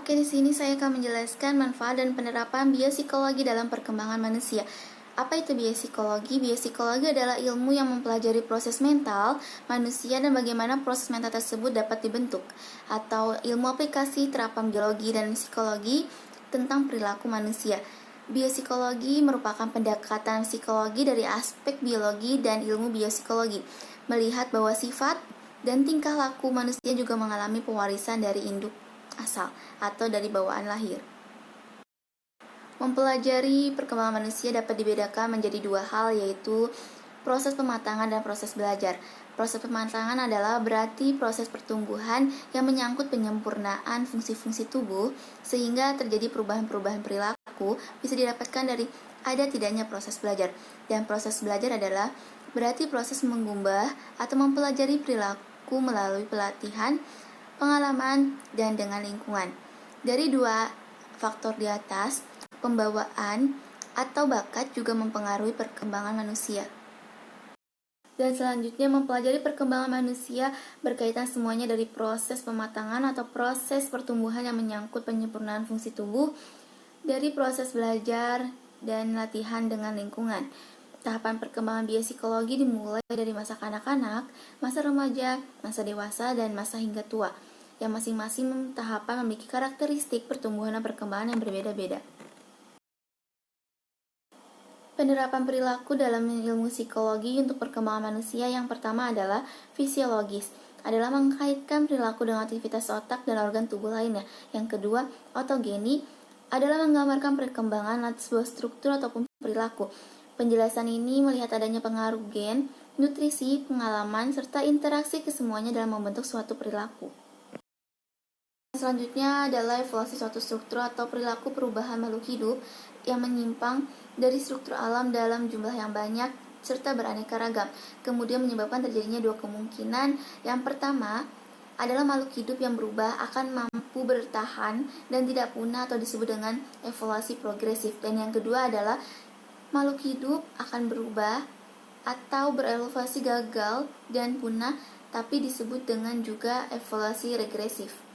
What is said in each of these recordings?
Oke, di sini saya akan menjelaskan manfaat dan penerapan biopsikologi dalam perkembangan manusia. Apa itu biopsikologi? Biopsikologi adalah ilmu yang mempelajari proses mental manusia dan bagaimana proses mental tersebut dapat dibentuk, atau ilmu aplikasi terapan biologi dan psikologi tentang perilaku manusia. Biopsikologi merupakan pendekatan psikologi dari aspek biologi dan ilmu biopsikologi, melihat bahwa sifat dan tingkah laku manusia juga mengalami pewarisan dari induk asal atau dari bawaan lahir. Mempelajari perkembangan manusia dapat dibedakan menjadi dua hal, yaitu proses pematangan dan proses belajar. Proses pematangan adalah berarti proses pertumbuhan yang menyangkut penyempurnaan fungsi-fungsi tubuh sehingga terjadi perubahan-perubahan perilaku bisa didapatkan dari ada tidaknya proses belajar. Dan proses belajar adalah berarti proses mengubah atau mempelajari perilaku melalui pelatihan, pengalaman, dan dengan lingkungan. Dari dua faktor di atas, pembawaan atau bakat juga mempengaruhi perkembangan manusia. Dan selanjutnya, mempelajari perkembangan manusia berkaitan semuanya dari proses pematangan atau proses pertumbuhan yang menyangkut penyempurnaan fungsi tubuh, dari proses belajar dan latihan dengan lingkungan. Tahapan perkembangan biopsikologi dimulai dari masa kanak-kanak, masa remaja, masa dewasa, dan masa hingga tua, yang masing-masing tahapan memiliki karakteristik pertumbuhan dan perkembangan yang berbeda-beda. Penerapan perilaku dalam ilmu psikologi untuk perkembangan manusia yang pertama adalah fisiologis, adalah mengkaitkan perilaku dengan aktivitas otak dan organ tubuh lainnya. Yang kedua, otogeni, adalah menggambarkan perkembangan sebuah struktur ataupun perilaku. Penjelasan ini melihat adanya pengaruh gen, nutrisi, pengalaman, serta interaksi kesemuanya dalam membentuk suatu perilaku. Selanjutnya adalah evolusi suatu struktur atau perilaku perubahan makhluk hidup yang menyimpang dari struktur alam dalam jumlah yang banyak serta beraneka ragam. Kemudian menyebabkan terjadinya dua kemungkinan. Yang pertama adalah makhluk hidup yang berubah akan mampu bertahan dan tidak punah atau disebut dengan evolusi progresif. Dan yang kedua adalah makhluk hidup akan berubah atau berevolusi gagal dan punah, tapi disebut dengan juga evolusi regresif.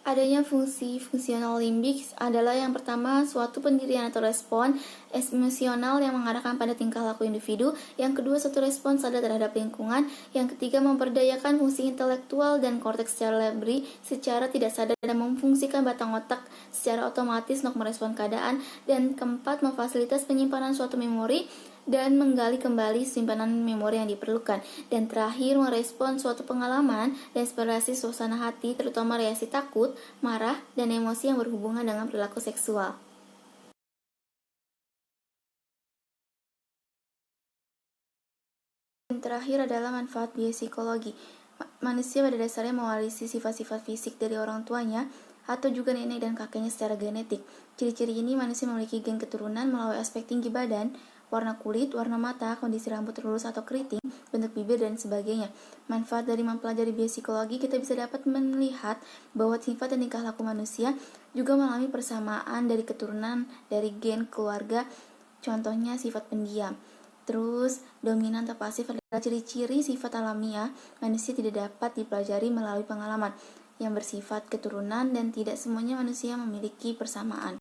Adanya fungsi fungsional limbik adalah yang pertama suatu pendirian atau respon emosional yang mengarahkan pada tingkah laku individu. Yang kedua suatu respon sadar terhadap lingkungan. Yang ketiga memperdayakan fungsi intelektual dan korteks cerebri secara tidak sadar dan memfungsikan batang otak secara otomatis untuk merespon keadaan. Dan keempat memfasilitas penyimpanan suatu memori dan menggali kembali simpanan memori yang diperlukan. Dan terakhir, merespon suatu pengalaman dan inspirasi suasana hati, terutama reaksi takut, marah, dan emosi yang berhubungan dengan perilaku seksual. Yang terakhir adalah manfaat biopsikologi. Manusia pada dasarnya mewarisi sifat-sifat fisik dari orang tuanya atau juga nenek dan kakeknya secara genetik. Ciri-ciri ini manusia memiliki gen keturunan melalui aspek tinggi badan, warna kulit, warna mata, kondisi rambut lurus atau keriting, bentuk bibir, dan sebagainya. Manfaat dari mempelajari biopsikologi, kita bisa dapat melihat bahwa sifat dan tingkah laku manusia juga mengalami persamaan dari keturunan dari gen keluarga, contohnya sifat pendiam. Terus, dominan atau pasif adalah ciri-ciri sifat alamiah manusia tidak dapat dipelajari melalui pengalaman yang bersifat keturunan dan tidak semuanya manusia memiliki persamaan.